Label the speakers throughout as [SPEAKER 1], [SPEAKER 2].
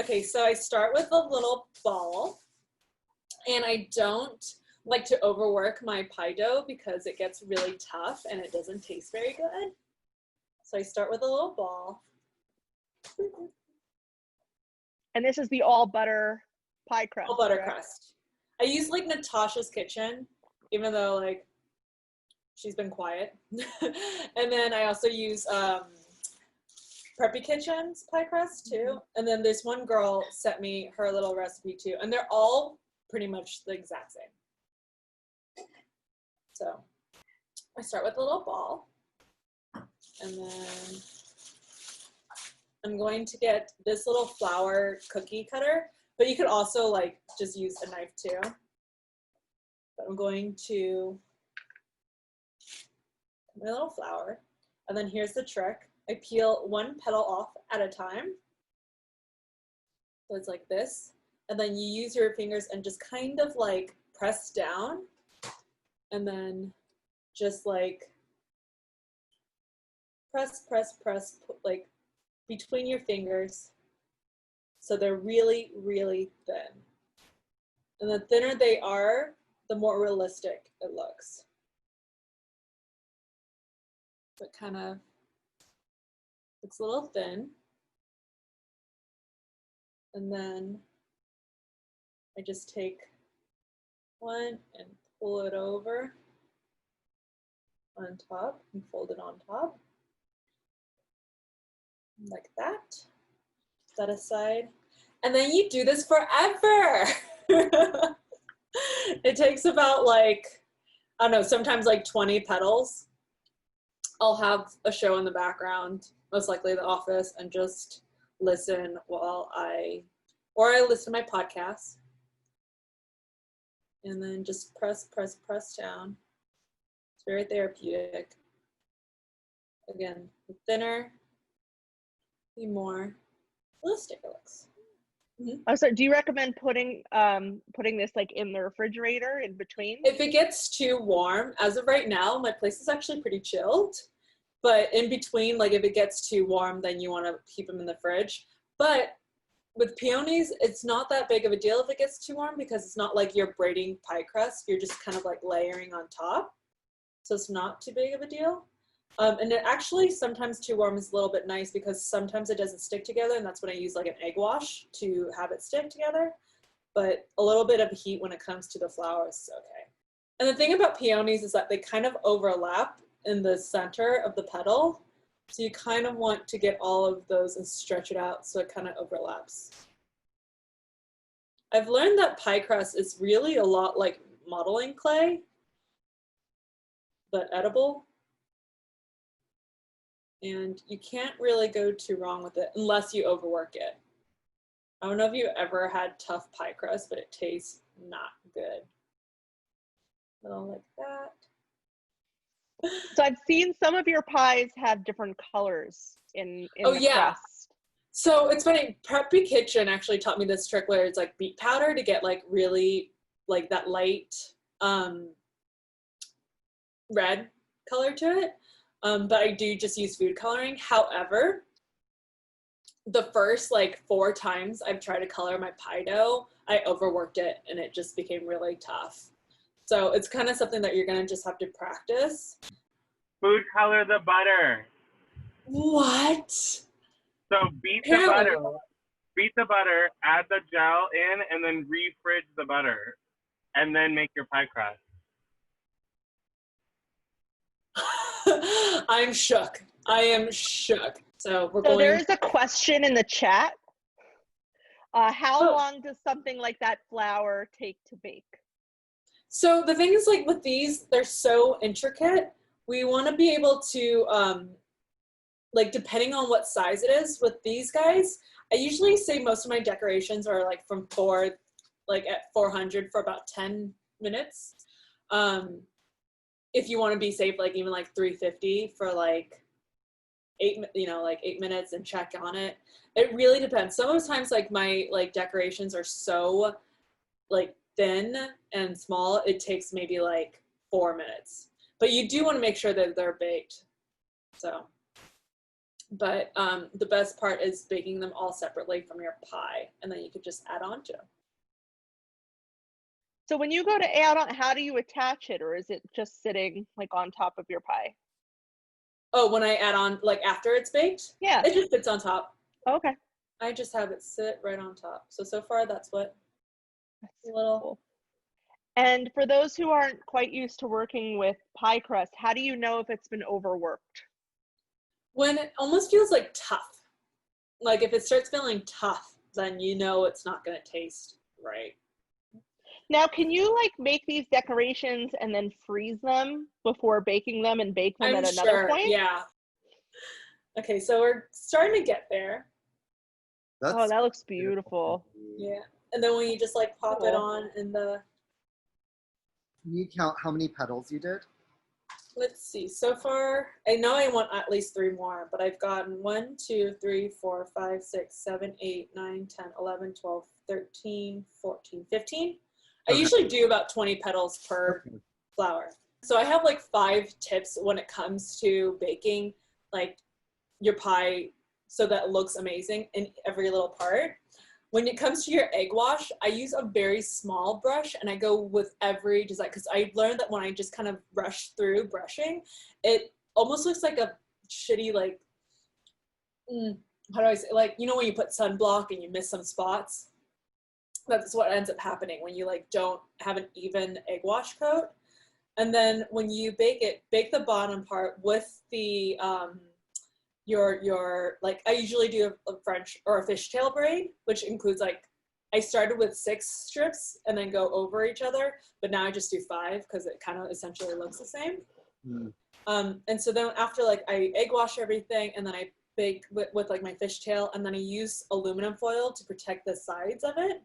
[SPEAKER 1] Okay, so I start with a little ball, and I don't like to overwork my pie dough because it gets really tough and it doesn't taste very good. So I start with a little ball.
[SPEAKER 2] And this is the all butter pie crust.
[SPEAKER 1] All butter crust. I use like Natasha's Kitchen, even though like she's been quiet. And then I also use Preppy Kitchen's pie crust too. And then this one girl sent me her little recipe too. And they're all pretty much the exact same. So I start with a little ball. And then I'm going to get this little flour cookie cutter, but you could also like just use a knife too. But I'm going to put my little flour, and then here's the trick. I peel one petal off at a time. So it's like this. And then you use your fingers and just kind of like press down, and then just like press, like between your fingers. So they're really, really thin. And the thinner they are, the more realistic it looks. So it kind of looks a little thin. And then I just take one and pull it over on top and fold it on top. Like that. Set that aside. And then you do this forever. It takes about like, I don't know, sometimes like 20 petals. I'll have a show in the background, most likely The Office, and just listen while I listen to my podcast. And then just press down. It's very therapeutic. Again, the thinner, the more realistic it looks. Mm-hmm.
[SPEAKER 2] Oh, so do you recommend putting this like in the refrigerator in between?
[SPEAKER 1] If it gets too warm, as of right now, my place is actually pretty chilled. But in between, like if it gets too warm, then you want to keep them in the fridge. But with peonies, it's not that big of a deal if it gets too warm, because it's not like you're braiding pie crust. You're just kind of like layering on top. So it's not too big of a deal. And it actually sometimes too warm is a little bit nice, because sometimes it doesn't stick together, and that's when I use like an egg wash to have it stick together. But a little bit of heat when it comes to the flour is okay. And the thing about peonies is that they kind of overlap in the center of the petal. So you kind of want to get all of those and stretch it out so it kind of overlaps. I've learned that pie crust is really a lot like modeling clay, but edible. And you can't really go too wrong with it unless you overwork it. I don't know if you ever had tough pie crust, but it tastes not good. Little like that.
[SPEAKER 2] So I've seen some of your pies have different colors in
[SPEAKER 1] Oh,
[SPEAKER 2] the
[SPEAKER 1] yeah.
[SPEAKER 2] crust.
[SPEAKER 1] So it's funny, Preppy Kitchen actually taught me this trick where it's like beet powder to get like really like that light red color to it. But I do just use food coloring. However, the first like 4 times I've tried to color my pie dough, I overworked it and it just became really tough. So it's kind of something that you're gonna just have to practice.
[SPEAKER 3] Food color the butter.
[SPEAKER 1] What?
[SPEAKER 3] So beat the butter, add the gel in, and then refridge the butter, and then make your pie crust.
[SPEAKER 1] I'm shook. I am shook. So we're
[SPEAKER 2] So
[SPEAKER 1] going.
[SPEAKER 2] there is a question in the chat. How long does something like that flour take to bake?
[SPEAKER 1] So the thing is, like with these, they're so intricate. We want to be able to, like depending on what size it is, with these guys, I usually say most of my decorations are like from 400 for about 10 minutes. If you want to be safe, like even like 350 for like 8 minutes and check on it. It really depends. Some of the times like my like decorations are so like thin and small, it takes maybe like 4 minutes. But you do want to make sure that they're baked. So But the best part is baking them all separately from your pie, and then you could just add on to them.
[SPEAKER 2] So when you go to add on, how do you attach it, or is it just sitting like on top of your pie?
[SPEAKER 1] Oh, when I add on, like after it's baked?
[SPEAKER 2] Yeah.
[SPEAKER 1] It just sits on top.
[SPEAKER 2] Okay.
[SPEAKER 1] I just have it sit right on top. So far that's what
[SPEAKER 2] That's
[SPEAKER 1] a little.
[SPEAKER 2] cool. And for those who aren't quite used to working with pie crust, how do you know if it's been overworked?
[SPEAKER 1] When it almost feels like tough. Like if it starts feeling tough, then you know it's not going to taste right.
[SPEAKER 2] Now, can you like make these decorations and then freeze them before baking them and bake them
[SPEAKER 1] I'm
[SPEAKER 2] at another
[SPEAKER 1] sure,
[SPEAKER 2] point?
[SPEAKER 1] yeah. Okay, so we're starting to get there.
[SPEAKER 2] Oh, that looks beautiful.
[SPEAKER 1] Yeah. And then when you just like pop it
[SPEAKER 2] Cool.
[SPEAKER 1] on in the,
[SPEAKER 4] Can you count how many petals you did?
[SPEAKER 1] let's see, so far, I know I want at least 3 more, but I've gotten 1, 2, 3, 4, 5, 6, 7, 8, 9, 10, 11, 12, 13, 14, 15. I
[SPEAKER 4] Okay.
[SPEAKER 1] usually do about 20 petals per
[SPEAKER 4] Okay.
[SPEAKER 1] flower. So I have like 5 tips when it comes to baking like your pie so that it looks amazing in every little part. When it comes to your egg wash, I use a very small brush and I go with every design because I learned that when I just kind of rush through brushing, it almost looks like a shitty like, how do I say, like, you know when you put sunblock and you miss some spots? That's what ends up happening when you like don't have an even egg wash coat. And then when you bake it, bake the bottom part with the your like I usually do a French or a fishtail braid, which includes like I started with 6 strips and then go over each other, but now I just do 5 because it kind of essentially looks the same. And so then after like I egg wash everything and then I bake with like my fishtail, and then I use aluminum foil to protect the sides of it.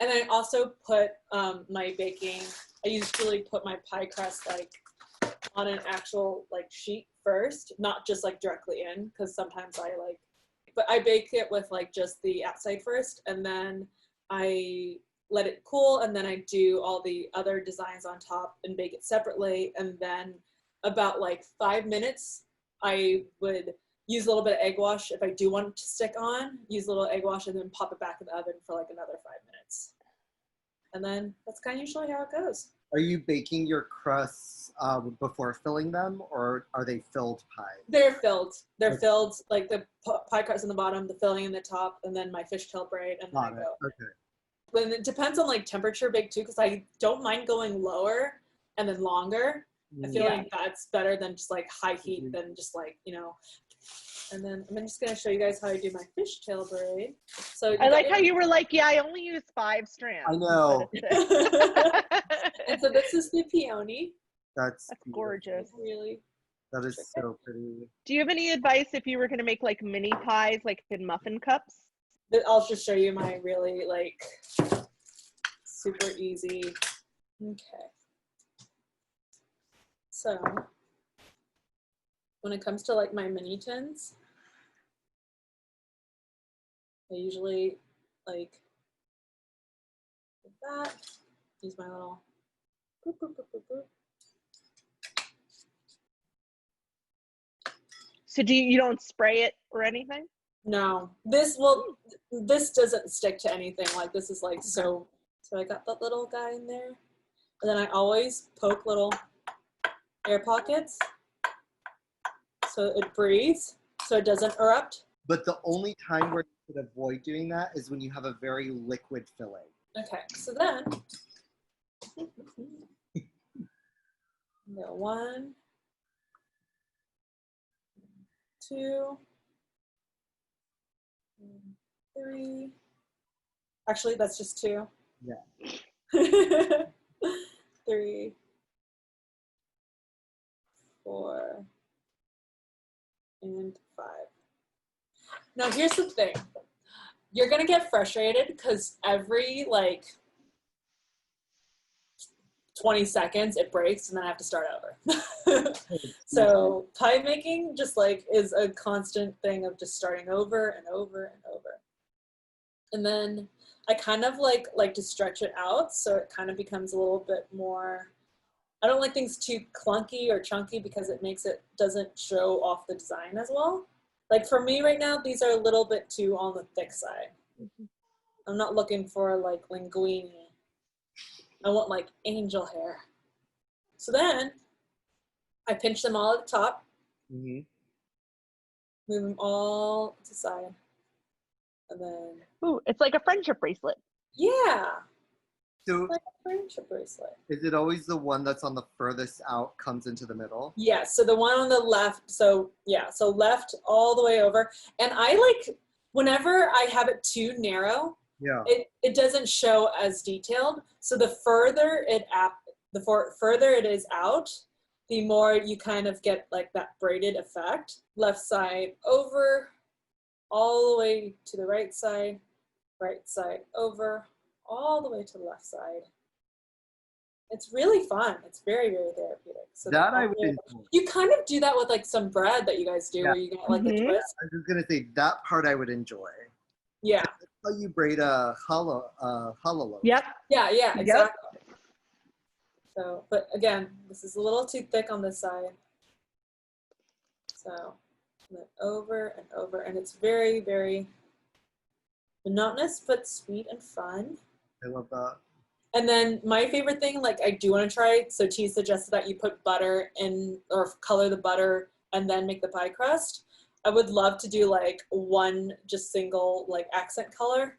[SPEAKER 1] And then I also put my baking, I usually put my pie crust like on an actual like sheet first, not just like directly in, because sometimes I like, but I bake it with like just the outside first, and then I let it cool, and then I do all the other designs on top and bake it separately. And then about like 5 minutes, I would use a little bit of egg wash if I do want it to stick on, use a little egg wash, and then pop it back in the oven for like another 5 minutes. And then that's kind of usually how it goes.
[SPEAKER 4] Are you baking your crusts before filling them, or are they filled pies?
[SPEAKER 1] They're filled. They're
[SPEAKER 4] Okay.
[SPEAKER 1] filled, like the pie crust in the bottom, the filling in the top, and then my fishtail braid, and then I
[SPEAKER 4] Got it.
[SPEAKER 1] go.
[SPEAKER 4] Okay.
[SPEAKER 1] But it depends on like temperature bake too, because I don't mind going lower and then longer. I feel like that's better than just like high heat than just like, you know. And then I'm just gonna show you guys how I do my fishtail braid. So
[SPEAKER 2] I like how you were like, yeah, I only use 5 strands.
[SPEAKER 4] I know.
[SPEAKER 1] And so this is the peony.
[SPEAKER 4] That's beautiful.
[SPEAKER 2] Gorgeous.
[SPEAKER 1] Really.
[SPEAKER 4] That is so pretty.
[SPEAKER 2] Do you have any advice if you were going to make like mini pies, like in muffin cups?
[SPEAKER 1] I'll just show you my really like super easy. Okay. So when it comes to like my mini tins, I usually like that. Use my little boop, boop, boop, boop, boop.
[SPEAKER 2] So you don't spray it or anything?
[SPEAKER 1] No, this doesn't stick to anything. Like this is like so I got that little guy in there. And then I always poke little air pockets so it breathes, so it doesn't erupt.
[SPEAKER 4] But the only time where you should avoid doing that is when you have a very liquid filling.
[SPEAKER 1] Okay, so then go 1, 2, 3. Actually, that's just 2.
[SPEAKER 4] Yeah.
[SPEAKER 1] 3, 4, and 5. Now here's the thing. You're gonna get frustrated because every like 20 seconds it breaks and then I have to start over. So pie making just like is a constant thing of just starting over and over and over. And then I kind of like to stretch it out so it kind of becomes a little bit more, I don't like things too clunky or chunky because it doesn't show off the design as well. Like for me right now, these are a little bit too on the thick side. I'm not looking for like linguine. I want like angel hair. So then I pinch them all at the top. Move them all to the side. And then.
[SPEAKER 2] Ooh, it's like a friendship bracelet.
[SPEAKER 1] Yeah.
[SPEAKER 4] So
[SPEAKER 1] Like a friendship bracelet.
[SPEAKER 4] is it always the one that's on the furthest out comes into the middle?
[SPEAKER 1] Yeah, so the one on the left, so left all the way over. And I like, whenever I have it too narrow,
[SPEAKER 4] Yeah.
[SPEAKER 1] it doesn't show as detailed. So the further it is out, the more you kind of get like that braided effect. Left side over, all the way to the right side over, all the way to the left side. It's really fun. It's very, very therapeutic. So
[SPEAKER 4] That I would enjoy.
[SPEAKER 1] you kind of do that with like some bread that you guys do, where you get like the twist.
[SPEAKER 4] I was gonna say that part I would enjoy.
[SPEAKER 1] Yeah.
[SPEAKER 4] That's how you braid a hollow loaf.
[SPEAKER 2] Yep.
[SPEAKER 1] Yeah, exactly.
[SPEAKER 2] Yep.
[SPEAKER 1] So, but again, this is a little too thick on this side. So, and then over and over, and it's very, very monotonous, but sweet and fun.
[SPEAKER 4] I love that.
[SPEAKER 1] And then my favorite thing, like I do want to try, so T suggested that you put butter in, or color the butter and then make the pie crust. I would love to do like one just single like accent color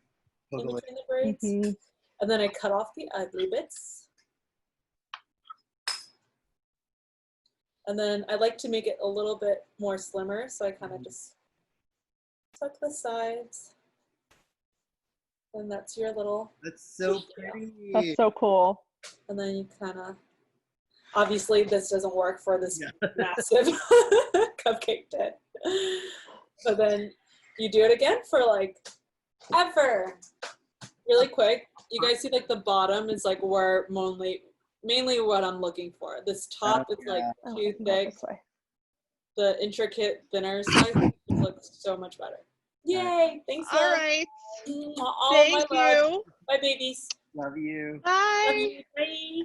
[SPEAKER 1] in between the braids. And then I cut off the ugly bits. And then I like to make it a little bit more slimmer, so I kind of just tuck the sides. And that's your little.
[SPEAKER 4] That's so pretty.
[SPEAKER 2] That's so cool.
[SPEAKER 1] And then you kind of, obviously this doesn't work for this massive cupcake tin. But then you do it again for like ever. Really quick. You guys see like the bottom is like where mainly what I'm looking for. This top is like too thick. The intricate thinner side looks so much better. Yay! Thanks, love.
[SPEAKER 2] All right.
[SPEAKER 1] All
[SPEAKER 2] Thank
[SPEAKER 1] my love.
[SPEAKER 2] you.
[SPEAKER 1] Bye, babies.
[SPEAKER 4] Love you.
[SPEAKER 2] Bye.
[SPEAKER 1] Love you. Bye.